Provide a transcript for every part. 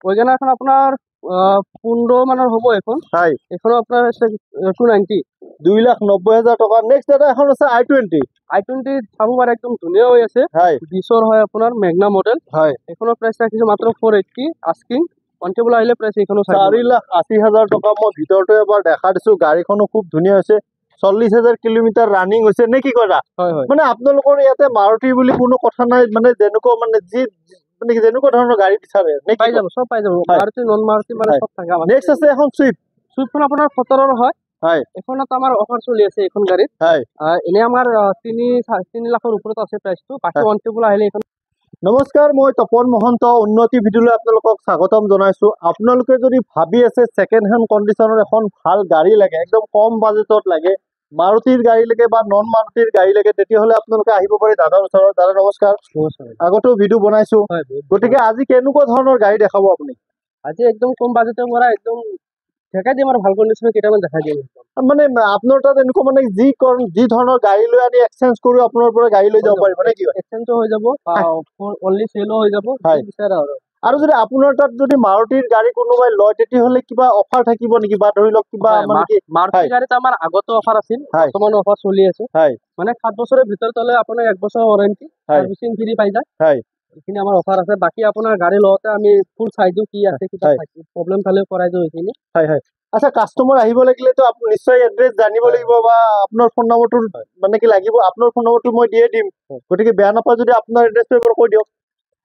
ওইখানে এখন আপনার 15 মানের হবো এখন। হাই এখনো আপনার 290। 2,90,000 টাকা। নেক্সট দাদা এখন আছে i20। i20 চাব পাৰে একদম ধুনীয়া হৈ আছে। হাই 20 হয় আপোনাৰ মেগনা মডেল। হাই এখনৰ প্ৰাইচ ৰাখিছো মাত্ৰ 480 আস্কিং। কনটেবল আহিলে প্ৰাইচ এখনো 4,80,000 টাকা। মই ভিতৰটো এবাৰ দেখা দিছো, গাড়ীখনো খুব ধুনীয়া হৈছে। 40,000 কিলোমিটাৰ ৰানিং হৈছে নে কি কয়? হয় হয় মানে আপোনালোকৰ ইয়াতে মাৰুতি বুলি কোনো কথা নাই, মানে যেনেকুৱা মানে যি মানে যেনেকুৱা ধৰণৰ গাড়ী বিচাৰে নে পাই কি? যাব, চব পাই যাব। হয়। মাৰুতি নন মাৰুতি মানে হয়। সব থাকে আমাৰ। নেক্সট আছে এখন সুইফট। সুইফটখন আপোনাৰ 17 হয়। হয় এখনত আমাৰ অফাৰ চলি আছে এখন গাড়ীত। হয় এনে আমাৰ 3 লাখৰ ওপৰত আছে প্ৰাইচটো। বাকি হয়। কনটেবল আহিলে এখন। নমস্কাৰ, মই তপন মহন্ত উন্নতি ভিডিঅ'লৈ আপোনালোকক স্বাগতম জনাইছো। আপোনালোকে যদি ভাবি আছে ছেকেণ্ড হেণ্ড কণ্ডিশ্যনৰ এখন ভাল গাড়ী লাগে, একদম কম বাজেটত লাগে, মাৰুতিৰ গাড়ী লাগে বা নন মাৰুতিৰ গাড়ী লাগে, তেতিয়াহ'লে আপোনালোকে আহিব পাৰে দাদাৰ ওচৰত। দাদা নমস্কাৰ। আগতেও ভিডিঅ' বনাইছো, হয়, গতিকে আজি কেনেকুৱা ধৰণৰ গাড়ী দেখাব আপুনি? আজি একদম কম বাজেটৰ পৰা একদম দেখাই দিম আৰু ভাল কণ্ডিশ্যনৰ কেইটামান দেখাই দিম। মানে আপোনাৰ তাত এনেকুৱা মানে যি ধৰণৰ গাড়ী লৈ আনি এক্সচেঞ্জ কৰি আপোনাৰ পৰা গাড়ী লৈ যাব পাৰিব নে কি? এক্সচেঞ্জো হৈ যাব, অনলি চেলো হৈ যাব। হয়। বিচাৰা আৰু যদি আপোনাৰ তাত যদি মাৰুতিৰ গাড়ী কোনোবাই লয়, তেতিয়াহ'লে কিবা অফাৰ থাকিব নেকি? বা ধৰি লওক কিবা মানে কি? মাৰুতি গাড়ীত আমাৰ আগতো অফাৰ আছিল, বৰ্তমান অফাৰ চলি আছে। হয় মানে 7 বছৰৰ ভিতৰত হ'লে আপোনাৰ 1 বছৰ ৱাৰেণ্টি, সাৰ্ভিচিং ফ্ৰী পাই যায়। হয় এইখিনি আমাৰ অফাৰ আছে। বাকি আপোনাৰ গাড়ী লওঁতে আমি ফুল চাই দিওঁ কি আছে, কিবা প্ৰব্লেম পালেও কৰাই দিওঁ এইখিনি। হয় হয়। আচ্ছা, কাষ্টমাৰ আহিব লাগিলেতো আপুনি নিশ্চয় এড্ৰেছ জানিব লাগিব বা আপোনাৰ ফোন নম্বৰটো মানে কি লাগিব? আপোনাৰ ফোন নম্বৰটো মই দিয়ে দিম, গতিকে বেয়া নাপায় যদি আপোনাৰ এড্ৰেছটো এবাৰ কৈ দিয়ক।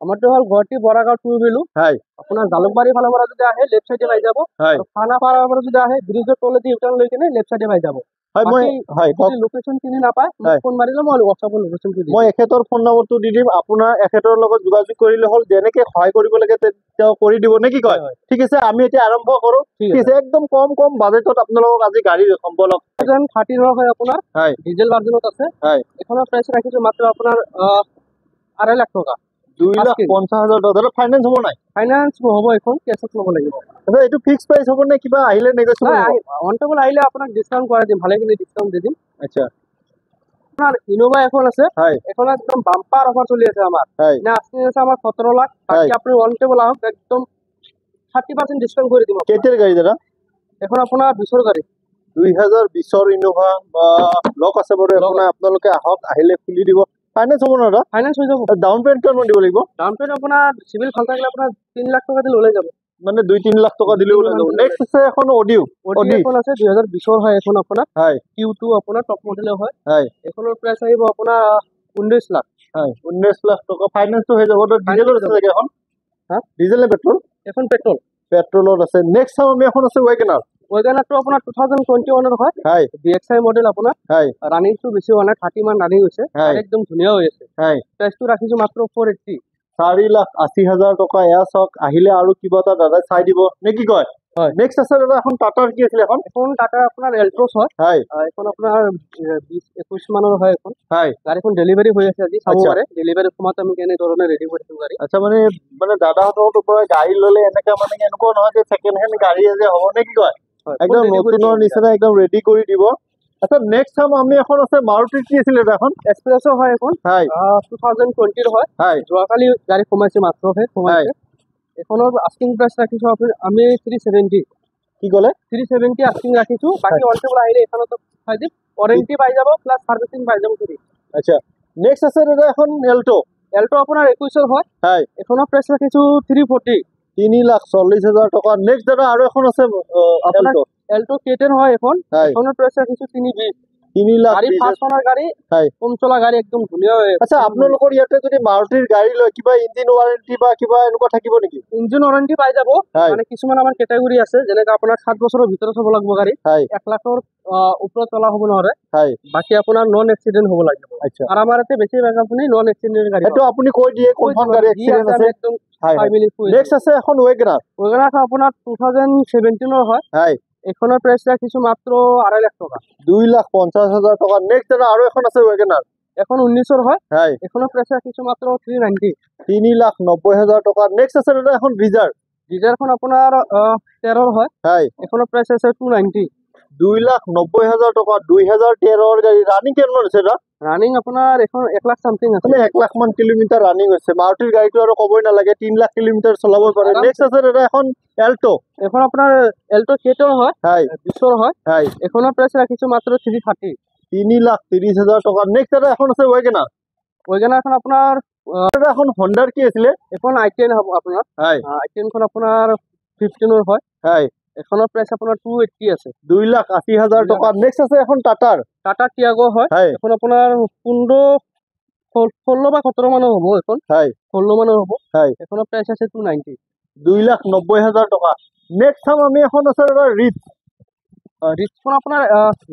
আমাৰটো হ'ল গুৱাহাটী বৰাগাঁও 2 ভেলু। হয় আপোনাৰ জালুকবাৰী ফালৰ পৰা যদি আহে লেফ্ট চাইডে পাই যাব। হয় আৰু খানাপাৰাৰ পৰা যদি আহে ব্ৰিজৰ তলেদি ইউটাৰ্ণ লৈ কিনে লেফ্ট চাইডে পাই যাব। হয় মই হয় যদি লোকেশ্যন চিনি নাপায় মোক ফোন মাৰিলে মই হোৱাটছআপত লোকেশ্যনটো দিম। মই এখেতৰ ফোন নম্বৰটো দি দিম, আপোনাৰ এখেতৰ লগত যোগাযোগ কৰিলে হ'ল। যেনেকে সহায় কৰিব লাগে তেওঁ কৰি দিব নে কি কয়? ঠিক আছে, আমি এতিয়া আৰম্ভ কৰো। ঠিক আছে, একদম কম বাজেটত আপোনালোকক আজি গাড়ী দেখাম, বলক। 30 হয় আপোনাৰ। হয় ডিজেল ভাৰ্জনত আছে। হয় এখনৰ প্ৰাইচ ৰাখিছো মাত্ৰ আপোনাৰ 2.5 লাখ টকা। 2,50,000 টকা। ফাইনেন্স হ'ব নাই? ফাইনেন্স হ'ব, এখন কেছত ল'ব লাগিব। আচ্ছা, এইটো ফিক্স প্ৰাইচ হ'ব নে কিবা আহিলে নেগোচিয়েবল হ'ব? কনটেবল আহিলে আপোনাক ডিসকাউন্ট কৰাই দিম, ভালেখিনি ডিসকাউন্ট দি দিম। আচ্ছা আপোনাৰ ইনোভা এখন আছে। হয় এখন একদম বাম্পাৰ অফাৰ চলি আছে আমাৰ। হয় না আস্কিং আছে আমাৰ 17 লাখ। বাকি আপুনি কনটেবল আহক, একদম 30% ডিসকাউন্ট কৰি দিম। কেতিয়াৰ গাড়ী দাদা? এখন আপোনাৰ 20ৰ গাড়ী। 2020ৰ ইনোভা বা লক আছে বাৰু। আপোনালোকে আহক, আহিলে খুলি দিব। ফাইনেন্স হ'ব না দাদা? ফাইনেন্স হৈ যাব। ডাউন পেমেণ্ট কিমান দিব লাগিব? ডাউন পেমেণ্ট আপোনাৰ চিভিল ভাল থাকিলে আপোনাৰ 3 লাখ টকা দিলে ওলাই যাব। মানে 2-3 লাখ টকা দিলে ওলাই যাব। নেক্সট আছে এখন অডি এখন আছে 2020ৰ হয়। এখন আপোনাৰ হয় Q2 আপোনাৰ টপ মডেলৰ হয়। হয় এখনৰ প্ৰাইচ আহিব আপোনাৰ 19 লাখ। হয় 19 লাখ টকা। ফাইনেন্সটো হৈ যাব। ডিজেলৰ আছে চাগে এখন? ডিজেল নে পেট্ৰল? এখন পেট্ৰল। পেট্ৰলত আছে। নেক্সট আমি এখন আছে ৱেগনাৰ। ৱেগনাৰটো আপোনাৰ 2021 হয়। হয় DXi মডেল আপোনাৰ। হয় ৰানিংটো বেছি হোৱা নাই, 30 মান ৰানিং হৈছে। একদম ধুনীয়া হৈ আছে। হয় প্ৰাইচটো ৰাখিছো মাত্ৰ 480। 4,80,000 টকা। এয়া চাওক, আহিলে আৰু কিবা এটা দাদা চাই দিব নে কি কয়? নেক্সট আছে দাদা এখন টাটাৰ কি আছিলে এখন? এখন টাটা আপোনাৰ এল্ট্ৰছ হয়। এখন আপোনাৰ 20-21 মানৰ হয় এখন। গাড়ীখন ডেলিভাৰী হৈ আছে, আজি চাব পাৰে। ডেলিভাৰী সময়ত আমি কেনেধৰণে ৰেডি কৰিছো গাড়ী। আচ্ছা, মানে দাদাহঁতৰ পৰা গাড়ী ল'লে এনেকা মানে এনেকুৱা নহয় যে ছেকেণ্ড হেণ্ড গাড়ী যে হ'ব নে কি কয়? একদম নতুনৰ নিচিনা একদম ৰেডি কৰি দিব। আচ্ছা, নেক্সট চাম আমি এখন আছে মাৰুতিৰ কি আছিলে এখন? এক্সপ্ৰেছো হয় এখন। 2020ৰ হয়। যোৱাকালি গাড়ী সোমাইছে, মাত্ৰহে সোমাইছে। এখনৰ আস্কিং প্ৰাইচ ৰাখিছো আমি 370। কি ক'লে? 370 আস্কিং ৰাখিছো। বাকি কনটেবল আহিলে এখনত চাই দিম। ৱাৰেণ্টি পাই যাব প্লাস সাৰ্ভিসিং পাই যাব ফ্ৰী। আচ্ছা, নেক্সট আছে দাদা এখন এল্টো। এল্টো আপোনাৰ 21ৰ হয়। এখনৰ প্ৰাইচ ৰাখিছো 340। 3,40,000 টকা। নেক্সট দাদা আৰু এখন আছে এল্টো। এল্টো K10 হয় এখন। এখনৰ প্ৰাইচ ৰাখিছো 320। 3,20,000 গাড়ী ফাৰ্ষ্ট ওনাৰ গাড়ী, কম চলা গাড়ী, একদম ধুনীয়া হৈ আছে। আচ্ছা, আপোনালোকৰ ইয়াতে যদি মাৰুতিৰ গাড়ী লয়, কিবা ইঞ্জিন ৱাৰেণ্টি বা কিবা এনেকুৱা থাকিব নেকি? ইঞ্জিন ৱাৰেণ্টি পাই যাব। মানে কিছুমান আমাৰ কেটেগৰী আছে, যেনেকৈ আপোনাৰ 7 বছৰৰ ভিতৰত হ'ব লাগিব গাড়ী, 1 লাখৰ ওপৰত চলা হ'ব নোৱাৰে। বাকি আপোনাৰ নন এক্সিডেন্ট হ'ব লাগিব। আৰু আমাৰ ইয়াতে বেছি ভাগ আপুনি নন এক্সিডেন্ট গাড়ী। এইটো আপুনি কৈ দিয়ে কোনখন গাড়ী এক্সিডেন্ট আছে। নেক্সট আছে এখন ৱেগনাৰ। ৱেগনাৰ আপোনাৰ 2017ৰ হয়। এখনৰ প্ৰাইচ ৰাখিছো মাত্ৰ 2.5 লাখ টকা। 2,50,000 টকা। নেক্সট দাদা আৰু এখন আছে ৱেগনাৰ। এখন 19ৰ হয়। এখনৰ প্ৰাইচ ৰাখিছো মাত্ৰ 390। 3,90,000 টকা। নেক্সট আছে দাদা এখন ব্ৰিজাৰ। ব্ৰিজাৰখন আপোনাৰ 13ৰ হয়। এখনৰ প্ৰাইচ আছে 290। 2,90,000 টকা 2013 গাড়ী ৰানিং কিমান আছে এটা ৰানিং আপোনাৰ এখন 1 লাখ সামথিং আছে মানে 1 লাখ মান কিলোমিটাৰ ৰানিং হৈছে মাৰুতিৰ গাড়ীটো আৰু ক'বই নালাগে 3 লাখ কিলোমিটাৰ চলাব পাৰে নেক্সট আছে এটা এখন এল্টো এখন আপোনাৰ এল্টো কেটৰ হয় হাই 20ৰ হয় হাই এখনৰ প্ৰাইচ ৰাখিছো মাত্ৰ 330 3,30,000 টকা নেক্সট এটা এখন আছে ৱেগনাৰ এখন আপোনাৰ এটা এখন হন্ডাৰ কি আছিলে এখন i10 হ'ব আপোনাৰ হাই i10 খন আপোনাৰ 15ৰ হয় হাই এখনৰ প্ৰাইচ আপোনাৰ 280 আছে 2,80,000 টকা নেক্সট আছে এখন টাটা টিয়াগো হয় হাই এখন আপোনাৰ 16 বা 17 মানৰ হ'ব এখন হাই 16 মানৰ হ'ব হাই এখনৰ প্ৰাইচ আছে 290 2,90,000 টকা নেক্সট চাম আমি এখন আছে এটা ৰিচখন আপোনাৰ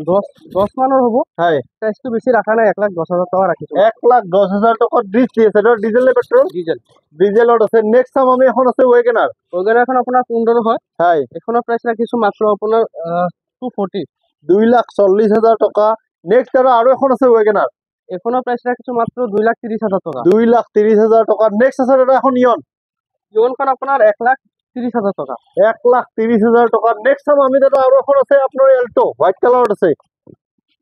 10 মানৰ হ'ব হাই প্ৰাইচটো বেছি ৰাখা নাই 1,10,000 টকা ৰাখিছো 1,10,000 টকা ৰিচ দি আছে এটা ডিজেল নে পেট্ৰল ডিজেলত আছে নেক্সট চাম আমি এখন আছে ৱেগনাৰ খন আপোনাৰ 15 হয় হাই এখনৰ প্ৰাইচ ৰাখিছো মাত্ৰ আপোনাৰ 240 2,40,000 টকা নেক্সট আৰু এখন আছে ৱেগনাৰ এখনৰ প্ৰাইচ ৰাখিছো মাত্ৰ 2,30,000 টকা 2,30,000 টকা নেক্সট আছে এটা এখন ইয়নখন আপোনাৰ 1,30,000 টকা 1,30,000 টকা নেক্সট চাম আমি দাদা আৰু এখন আছে আপোনাৰ এল্টো হোৱাইট কালাৰত আছে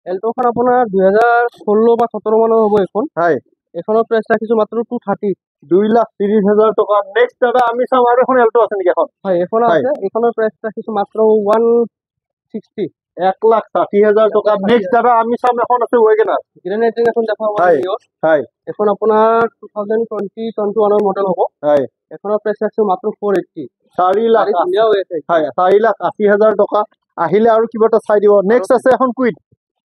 এল্টোখন আপোনাৰ 2016 বা 17 মানৰ হ'ব এখন হাই এখনৰ প্ৰাইচ ৰাখিছো মাত্ৰ 230 2,30,000 টকা নেক্সট দাদা আমি চাম আৰু এখন এল্টো আছে নেকি এখন হয় এখন আছে এখনৰ প্ৰাইচ ৰাখিছো মাত্ৰ 160 1,60,000 টকা নেক্সট দাদা আমি চাম এখন আছে ৱেগনাৰ গ্ৰেন আইটেন এখন দেখাব হাই হাই এখন আপোনাৰ 2020-21 মডেল হ'ব হাই এখনৰ প্ৰাইচ ৰাখিছো মাত্ৰ 480 4,80,000 টকা আহিলে আৰু কিবা এটা চাই দিব নেক্সট আছে এখন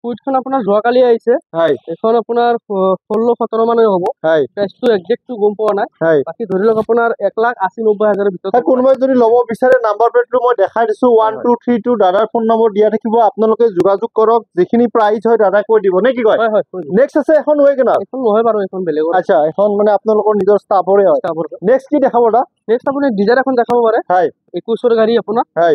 কুইটখন আপোনাৰ যোৱাকালি আহিছে হাই এখন আপোনাৰ 16-17 মানৰ হ'ব হাই প্ৰাইচটো একজেক্টটো গম পোৱা নাই হাই বাকি ধৰি লওক আপোনাৰ 1,80,90,000 ভিতৰত কোনোবাই যদি ল'ব বিচাৰে নাম্বাৰ প্লেটটো মই দেখাই দিছো 1232 দাদাৰ ফোন নম্বৰ দিয়া থাকিব আপোনালোকে যোগাযোগ কৰক যিখিনি প্ৰাইচ হয় দাদা কৈ দিব নে কি কয় নেক্সট আছে এখন ৱেগনাৰ এখন নহয় বাৰু এখন বেলেগ আচ্ছা এখন মানে আপোনালোকৰ নিজৰ ষ্টাফৰে হয় নেক্সট কি দেখাব দা নেক্সট আপুনি ডিজায়াৰ এখন দেখাব পাৰে হাই 21ৰ গাড়ী আপোনাৰ হাই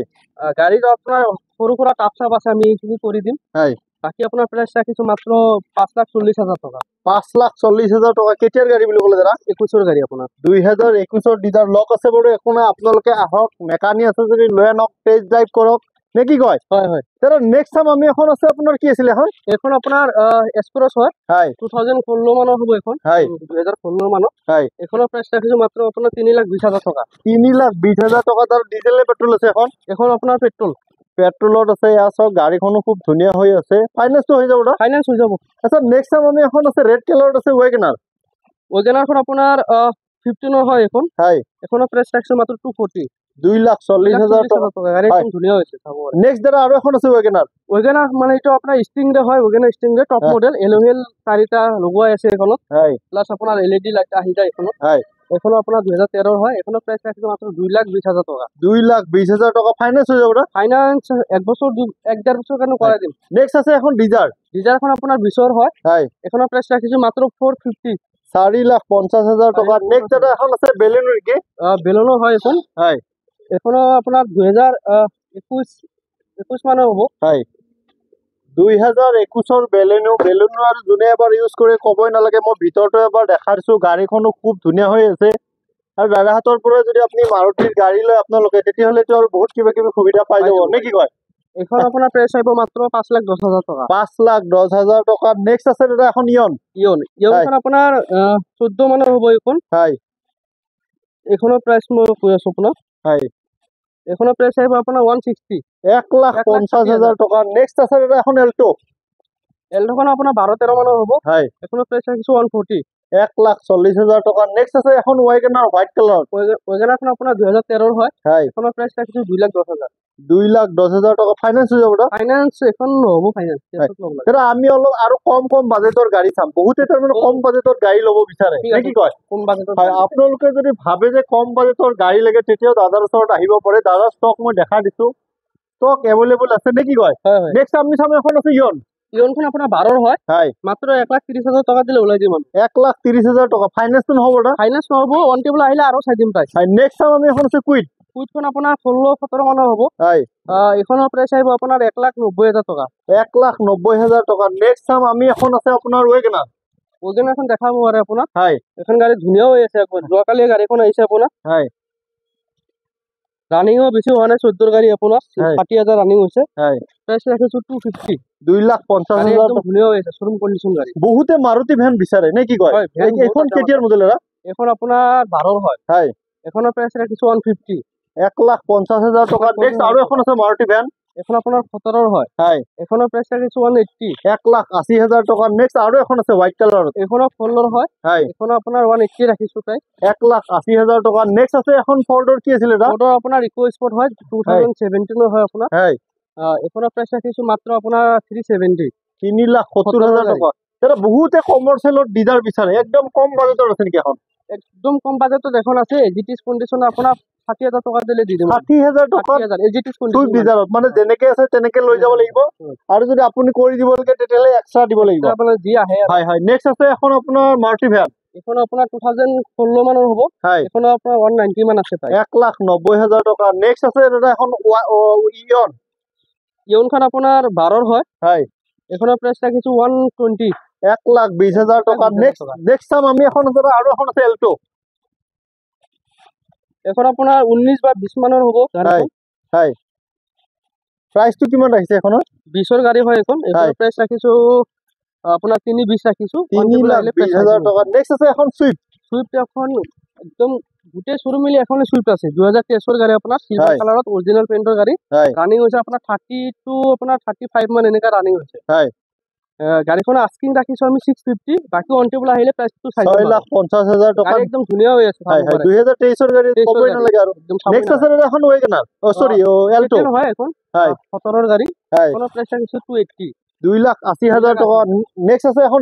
গাড়ীৰ আপোনাৰ সৰু সুৰা টাপ চাপ আছে আমি এইখিনি কৰি দিম হাই বাকি আপোনাৰ প্ৰাইচ ৰাখিছো মাত্ৰ 5,40,000 টকা 5,40,000 টকা কেতিয়াৰ গাড়ী বুলি ক'লে দাদা 21ৰ গাড়ী আপোনাৰ 2021ৰ ডিজাৰ লক আছে বাৰু একো নাই আপোনালোকে আহক মেকানিক আছে যদি লৈ আনক টেষ্ট ড্ৰাইভ কৰক নে কি কয় হয় দাদা নেক্সট চাম আমি এখন আছে আপোনাৰ কি আছিলে এখন আপোনাৰ এক্সপ্ৰেছ হয় হাই 2016 মানৰ হ'ব এখন হাই 2016 মানৰ হাই এখনৰ প্ৰাইচ ৰাখিছো মাত্ৰ আপোনাৰ 3,20,000 টকা 3,20,000 টকা তাৰ ডিজেল নে পেট্ৰল আছে এখন আপোনাৰ পেট্ৰলত আছে ইয়াৰ চাওক গাড়ীখনো খুব ধুনীয়া হৈ আছে ফাইনেন্সটো হৈ যাব ফাইনেন্স হৈ যাব আচ্ছা নেক্সট চাম আমি এখন আছে ৰেড কালাৰত আছে ৱেগনাৰখন আপোনাৰ 15ৰ হয় এখন হাই এখনৰ প্ৰাইচ ৰাখিছো মাত্ৰ 240 2,40,000 টকা গাড়ী একদম ধুনীয়া হৈছে চাব নেক্সট দাদা আৰু এখন আছে ৱেগনাৰ মানে এইটো আপোনাৰ ষ্টিংৰে হয় ৱেগনাৰ ষ্টিংৰে টপ মডেল এল'হেল 4টা লগোৱাই আছে এখনত হাই প্লাছ আপোনাৰ LED লাইট আহি যায় এখনত হাই এখনো আপোনাৰ 2013 হয় এখনৰ প্ৰাইচ ৰাখিছো মাত্ৰ 2,20,000 টকা 2,20,000 টকা ফাইনেন্স হৈ যাব ফাইনান্স 1 বছৰ 1.5 বছৰ কাৰণে কৰাই দিম নেক্সট আছে এখন ডিজাৰখন আপোনাৰ 20ৰ হয় হাই এখনৰ প্ৰাইচ ৰাখিছো মাত্ৰ 450 4,50,000 টকা নেক্সট এটা এখন আছে বেলেনো নেকি বেলেনো হয় এখন হাই এখনো আপোনাৰ 2021 মানৰ হ'ব হাই 2021ৰ বেলেনো আৰু যোনে এবাৰ ইউজ কৰে ক'বই নালাগে মই ভিতৰটো এবাৰ দেখাই দিছো গাড়ীখনো খুব ধুনীয়া হৈ আছে আৰু দাদাহঁতৰ পৰা যদি আপুনি মাৰুতিৰ গাড়ী লয় আপোনালোকে তেতিয়াহ'লেতো আৰু বহুত কিবা কিবি সুবিধা পাই যাব নে কি কয় এখন আপোনাৰ প্ৰাইচ আহিব মাত্ৰ 5,10,000 টকা 5,10,000 টকা নেক্সট আছে দাদা এখন ইয়নখন আপোনাৰ 14 মানৰ হ'ব এখন হাই এখনৰ প্ৰাইচ মই কৈ আছো আপোনাক হাই এখনৰ প্ৰাইচ আহিব আপোনাৰ 160 1,50,000 টকা নেক্সট আছে দাদা এখন এল্টোখন আপোনাৰ 12-13 মানৰ হ'ব হাই এখনৰ প্ৰাইচ ৰাখিছো 140 1,40,000 টকা নেক্সট আছে এখন ৱেগনাৰ হোৱাইট কালাৰ ৱেগনাৰখন আপোনাৰ 2013 হয় হাই এখনৰ প্ৰাইচ ৰাখিছো 2,10,000 2,10,000 টকা ফাইনেন্স হৈ যাব ফাইনান্স এখন নহ'ব ফাইনান্স দাদা আমি অলপ আৰু কম বাজেটৰ গাড়ী চাম বহুতে তাৰমানে কম বাজেটৰ গাড়ী ল'ব বিচাৰে নে কি কয় কম বাজেটৰ আপোনালোকে যদি ভাবে যে কম বাজেটৰ গাড়ী লাগে তেতিয়াও দাদাৰ ওচৰত আহিব পাৰে দাদাৰ ষ্টক মই দেখাই দিছো ষ্টক এভেইলেবল আছে নে কি কয় নেক্সট আমি চাম এখন আছে ইয়নখন আপোনাৰ 12ৰ হয় মাত্ৰ 1,30,000 টকা দিলে ওলাই দিম 1,30,000 টকা ফাইনেন্সটো নহ'ব ফাইনেন্স নহ'ব অন টেবল আহিলে আৰু চাই দিম প্ৰাইচ নেক্সট চাম আমি এখন আছে কুইটখন আপোনাৰ 16-17 মানৰ হ'ব এখনৰ প্ৰাইচ আহিব আপোনাৰ 1,90,000 টকা 1,90,000 টকা নেক্সট চাম আমি এখন আছে আপোনাৰ ৱেগনাৰখন দেখাব পাৰে আপোনাক এখন গাড়ী ধুনীয়া হৈ আছে যোৱাকালি গাড়ীখন আহিছে আপোনাৰ ৰানিঙো বেছি হোৱা নাই 14 গাড়ী আপোনাৰ হয়। 60,000 ৰানিং হৈছে হয় প্ৰাইচ ৰাখিছো 250 2,50,000 একদম ধুনীয়া হৈ আছে শ্বৰুম কণ্ডিশ্যন গাড়ী বহুতে মাৰুতি ভেন বিচাৰে নে কি কয় হয়, van বহুত এইখন আছে কেতিয়াৰ মডেল এৰা এখন আপোনাৰ 12 হয় হয় এখনৰ প্ৰাইচ ৰাখিছো 150 1,50,000 টকা নেক্সট আৰু এখন আছে মাৰুতি ভেন এখন আপোনাৰ 17 হয় হয় এখনৰ প্ৰাইচ ৰাখিছো 180 1,80,000 টকা নেক্সট আৰু এখন আছে হোৱাইট কালাৰত এখনৰ 14 হয় হয় এখনৰ আপোনাৰ 180 ৰাখিছো প্ৰাইচ 1,80,000 টকা নেক্সট আছে এখন ফৰ্ডৰ কি আছিল এটা ফৰ্ডৰ আপোনাৰ ইকো স্পৰ্ট হয় 2017 হয় আপোনাৰ হয় এখনৰ প্ৰাইচ ৰাখিছো মাত্ৰ আপোনাৰ 370 3,70,000 টকা এটা বহুতে কমাৰ্চিয়েলত ডিজাৰ বিচাৰে একদম কম বাজেটৰ আছে নেকি এখন একদম কম বাজেটত এখন আছে এজিটিস কণ্ডিশ্যন আপোনাৰ 60,000 টকা দিলে দি দিম 60,000 টকা 60,000 এজিটিস সুইফ্ট কণ্ডিশ্যন ডিজাৰত মানে যেনেকে আছে তেনেকে লৈ যাব লাগিব আৰু যদি আপুনি কৰি দিব লাগে তেতিয়াহলে এক্সট্ৰা দিব লাগিব আপোনাৰ যি আহে হয় হয় নেক্সট আছে এখন আপোনাৰ মাৰুতি ভেন এখন আপোনাৰ 2016 মানৰ হ'ব হয় এখন আপোনাৰ 190 মান আছে প্ৰাইচ 1,90,000 টকা নেক্সট আছে দাদা এখন ইয়ন ইয়নখন আপোনাৰ 12 হয় হয় এখনৰ প্ৰাইচ ৰাখিছো 120 1,20,000 টকা নেক্সট চাম আমি এখন আছে আৰু এখন আছে এল্টো এখন আপোনাৰ 19 বা 20 মানৰ হ'ব হয় হয় প্ৰাইসটো কিমান ৰাখিছে এখনৰ 20ৰ গাড়ী হয় এখন এখনৰ প্ৰাইচ ৰাখিছো আপোনাৰ 320 ৰাখিছো 3,20,000 টকা নেক্সট আছে এখন সুইফ্ট এখন একদম গোটেই শ্বৰুম মিলি এখন সুইফ্ট আছে 2023 গাড়ী আপোনাৰ সিলভাৰ কালাৰত অৰিজিনাল পেইন্টৰ গাড়ী ৰানিং হৈছে আপোনাৰ 30 টু আপোনাৰ 35 মান এনেকা ৰানিং হৈছে হয় গাড়ীখন আস্কিং ৰাখিছো আমি 650 বাকি অন টেবল আহিলে প্ৰাইসটো 6,50,000 টকা একদম ধুনীয়া হৈ আছে হয় হয় 2023 গাড়ী কবই নালাগে আৰু নেক্সট আছে এখন ওয়েগনাৰ সৰি এল্টো হয় এখন হয় 17ৰ গাড়ী হয় এখনৰ প্ৰাইস ৰাখিছো 280 2,80,000 টকা নেক্সট আছে এখন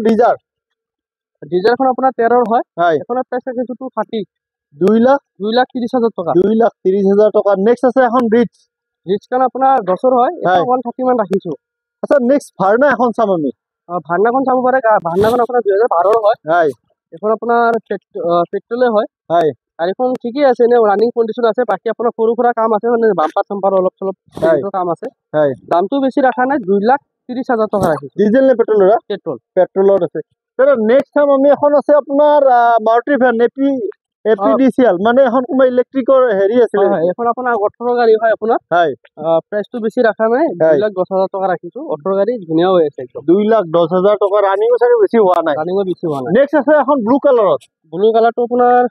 ডিজাৰখন আপোনাৰ 13ৰ হয় হয় এখনৰ প্ৰাইস ৰাখিছো 230 2,30,000 টকা 2,30,000 টকা নেক্সট আছে এখন ৰিচখন আপোনাৰ 10ৰ হয় এখন 130 মান ৰাখিছো আচ্ছা নেক্সট ভাৰ্না এখন চাম আমি ভাৰ্নাখন চাব পাৰে ভাৰ্নাখন আপোনাৰ 2012ৰ হয় হয় এখন আপোনাৰ পেট্ৰলে হয় হয় গাড়ীখন ঠিকই আছে এনে ৰানিং কণ্ডিশ্যন আছে বাকি আপোনাৰ সৰু সুৰা কাম আছে মানে বাম্পাৰ চাম্পাৰ অলপ চলপ কাম আছে হয় দামটো বেছি ৰাখা নাই 2,30,000 টকা ৰাখিছো ডিজেল নে পেট্ৰলৰ পেট্ৰলত আছে দাদা নেক্সট টাইম আমি এখন আছে আপোনাৰ মাৰুতি ভেন এপিডিচিএল মানে এখন কোনোবা ইলেক্ট্ৰিকৰ হেৰি আছে এখন আপোনাৰ 18 গাড়ী হয় আপোনাৰ হয় প্ৰাইসটো বেছি ৰাখা নাই 2,10,000 টকা ৰাখিছো 18 গাড়ী ধুনীয়া হৈ আছে একদম 2,10,000 টকা ৰানিং চাগে বেছি হোৱা নাই নেক্সট আছে এখন ব্লু কালাৰটো আপোনাৰ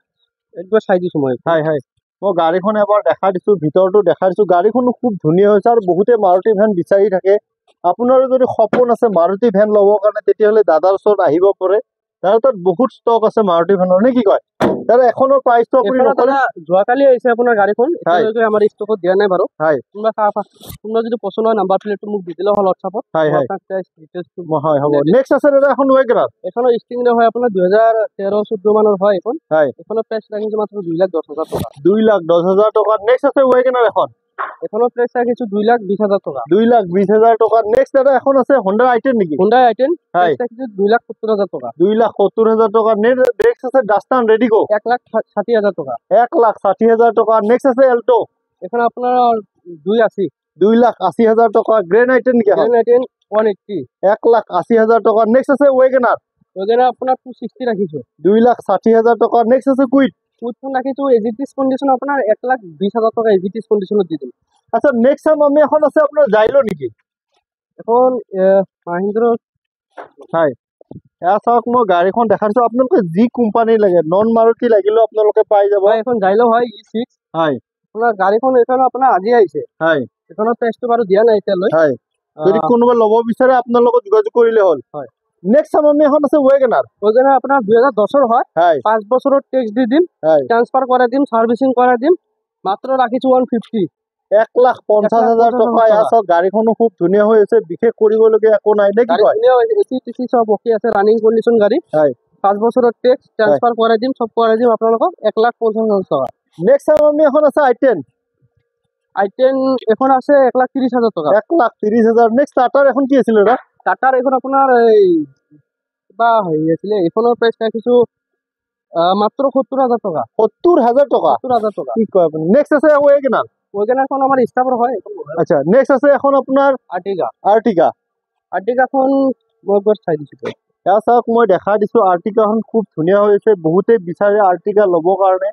একবাৰ চাই দিছো মই হয় মই গাড়ীখন এবাৰ দেখা দিছো ভিতৰটো দেখা দিছো গাড়ীখনো খুব ধুনীয়া হৈছে আৰু বহুতে মাৰুতি ভেন বিচাৰি থাকে আপোনাৰো যদি সপোন আছে মাৰুতি ভেন ল'বৰ কাৰণে তেতিয়াহ'লে দাদাৰ ওচৰত আহিব পাৰে দাদা তাত বহুত ষ্টক আছে মাৰুতি ভেনৰ নে কি কয় দাদা এখনৰ প্ৰাইসটো আপুনি নকলে যোৱাকালি আহিছে আপোনাৰ গাড়ীখন এতিয়ালৈকে আমাৰ ষ্টকত দিয়া নাই বাৰু কোনোবা যদি পছন্দ হয় নাম্বাৰ প্লেটটো মোক দি দিলে হ'ল হোৱাটছআপত হ'ব নেক্সট আছে দাদা এখন ওয়েগনাৰ এখনৰ ষ্টিং হয় আপোনাৰ 2013-14 মানৰ হয় এখনৰ প্ৰাইস ৰাখিছো মাত্ৰ 2,10,000 টকা 2,10,000 টকা নেক্সট আছে ওয়েগনাৰ এখনৰ প্ৰাইস ৰাখিছো 2,20,000 টকা 2,20,000 টকা নেক্সট দাদা এখন আছে হোন্ডা i10 নেকি হোন্ডা i10 প্ৰাইস ৰাখিছো 2,70,000 টকা 2,70,000 টকা নেক্সট আছে ডাস্টান ৰেডিগো 1,60,000 টকা 1,60,000 টকা নেক্সট আছে এল্টো এখন আপোনাৰ 2,80,000 টকা গ্ৰেন i10 নেকি গ্ৰেন i10 180 1,80,000 টকা নেক্সট আছে ওয়েগনাৰ আপোনাৰ 260 ৰাখিছো 2,60,000 টকা নেক্সট আছে কুইটখন ৰাখিছো এজিটিস কণ্ডিশ্যন আপোনাৰ 1,20,000 টকা এজিটিস কণ্ডিশ্যনত দি দিম আচ্ছা নেক্সট টাইম আমি এখন আছে আপোনাৰ জাইলো নেকি এখন মাহিন্দ্ৰ হয় এয়া চাওক মই গাড়ীখন দেখাইছো আপোনালোকে যি কোম্পানী লাগে নন মাৰুতি লাগিলেও আপোনালোকে পাই যাব এখন জাইলো হয় E6 হয় আপোনাৰ গাড়ীখন এখন আপোনাৰ আজি আহিছে হয় এখনৰ প্ৰাইসটো বাৰু দিয়া নাই এতিয়ালৈ হয় যদি কোনোবা ল'ব বিচাৰে আপোনাৰ লগত যোগাযোগ কৰিলে হ'ল হয় নেক্সট টাইম আমি এখন আছে ওয়েগনাৰ আপোনাৰ 2010ৰ হয় 5 বছৰৰ টেক্স দি দিম ট্ৰান্সফাৰ কৰাই দিম সাৰ্ভিসিং কৰাই দিম মাত্ৰ ৰাখিছো 150 1,50,000 টকা আছে গাড়ীখনো খুব ধুনীয়া হৈ আছে বিশেষ কৰিবলগীয়া একো নাই নে কি কয় এসি টিসি সব ওকে আছে রানিং কন্ডিশন গাড়ী 5 বছৰৰ টেক্স ট্ৰান্সফাৰ কৰাই দিম সব কৰাই দিম আপোনালোকক 1,50,000 টকা নেক্সট টাইম আমি এখন আছে i10 এখন আছে 1,30,000 টকা 1,30,000 নেক্সট টাটাৰ এখন কি আছিল এটা টাটাৰ এখন আপোনাৰ এই কিবা হেৰি আছিলে এখনৰ প্ৰাইস ৰাখিছো মাত্ৰ 70,000 টকা 70,000 টকা কি কয় আপুনি নেক্সট আছে ওয়েগনাৰখন আমাৰ ষ্টাফৰ হয় আচ্ছা নেক্সট আছে এখন আপোনাৰ আৰ্টিগাখন মই গৈ চাই দিছো এয়া চাওক মই দেখা দিছো আৰ্টিগাখন খুব ধুনীয়া হৈ আছে বহুতে বিচাৰে আৰ্টিগা ল'বৰ কাৰণে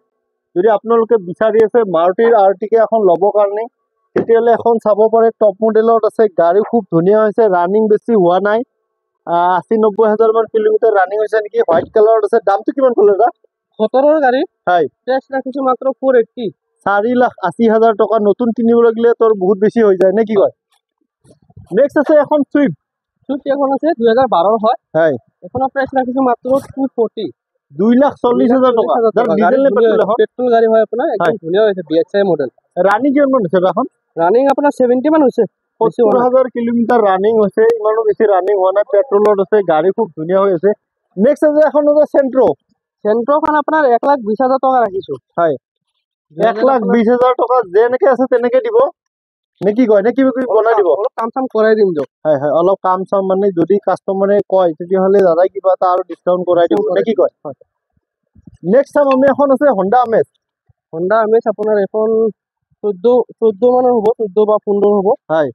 যদি আপোনালোকে বিচাৰি আছে মাৰুতিৰ আৰ্টিকা এখন ল'বৰ কাৰণে তেতিয়াহ'লে এখন চাব পাৰে। টপ মডেলত আছে, গাড়ী খুব ধুনীয়া হৈছে, ৰানিং বেছি হোৱা নাই, 80-90 হাজাৰ মান কিলোমিটাৰ ৰানিং হৈছে নেকি। হোৱাইট কালাৰত আছে। দামটো কিমান ক'লে দাদা? 17ৰ গাড়ী, হয়, প্ৰাইস ৰাখিছো মাত্ৰ 480। 4,80,000 টকা। নতুন কিনিব লাগিলে তোৰ বহুত বেছি হৈ যায় নে কি কয়? নেক্সট আছে এখন সুইফট। সুইফট এখন আছে 2012 হয়। হয়, এখনৰ প্ৰাইস ৰাখিছো মাত্ৰ 240। 2,40,000 টকা। ডিজেল নে পেট্ৰল এখন? পেট্ৰোল গাড়ী হয় আপোনাৰ, একদম ধুনীয়া হৈছে, BXI মডেল। ৰানিং কিমান মান হৈছে এখন? ৰানিং আপোনাৰ 70 মান হৈছে। 70,000 কিলোমিটাৰ ৰানিং হৈছে, ইমানো বেছি ৰানিং হোৱা নাই। পেট্ৰলত আছে, গাড়ী খুব ধুনীয়া হৈ আছে। নেক্সট আছে এখন চেন্ট্ৰ। চেন্ট্ৰখন আপোনাৰ 1,20,000 টকা ৰাখিছো। হয়, 1,20,000 টকা যেনেকে আছে তেনেকে দিব নে কি কয়? নে কি বনাই দিব? অলপ কাম চাম কৰাই দিম দিয়ক। হয় হয়, অলপ কাম চাম মানে যদি কাষ্টমাৰে কয় তেতিয়াহ'লে দাদাই কিবা এটা আৰু ডিছকাউণ্ট কৰাই দিব নে কি কয়? নেক্সট চাম আমি এখন আছে হণ্ডা আমেজ। হণ্ডা আমেজ আপোনাৰ এখন 14 মানৰ হ'ব, 14 বা 15 হ'ব। হয়,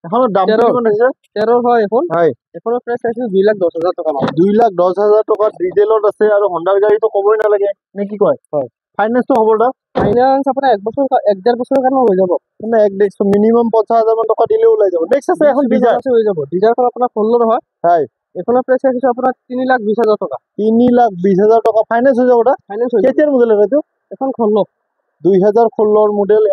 এখনৰ দাম কিমান আছে? 13 হয় এখন। হয়, এখনৰ প্ৰাইস আছে 2,10,000 টকা মান। 2,10,000 টকা ডিজেলত আছে আৰু হণ্ডাৰ গাড়ীটো ক'বই নালাগে নে কি কয়? হয়, ফাইনেন্সটো হ'ব দা? ফাইনান্স আপোনাৰ 1-1.5 বছৰৰ কাৰণে হৈ যাব। মানে মিনিমাম 50,000 মান টকা দিলে ওলাই যাব। নেক্সট আছে এখন ডিজাৰ। হৈ যাব। ডিজাৰখন আপোনাৰ 16 হয়। হয়, এখনৰ প্ৰাইস ৰাখিছো আপোনাৰ 3,20,000 টকা। 3,20,000 টকা ফাইনেন্স হৈ যাব দা? ফাইনেন্স হৈ যাব। কেতিয়াৰ মডেল এইটো? এখন 16। 2016 মডেল।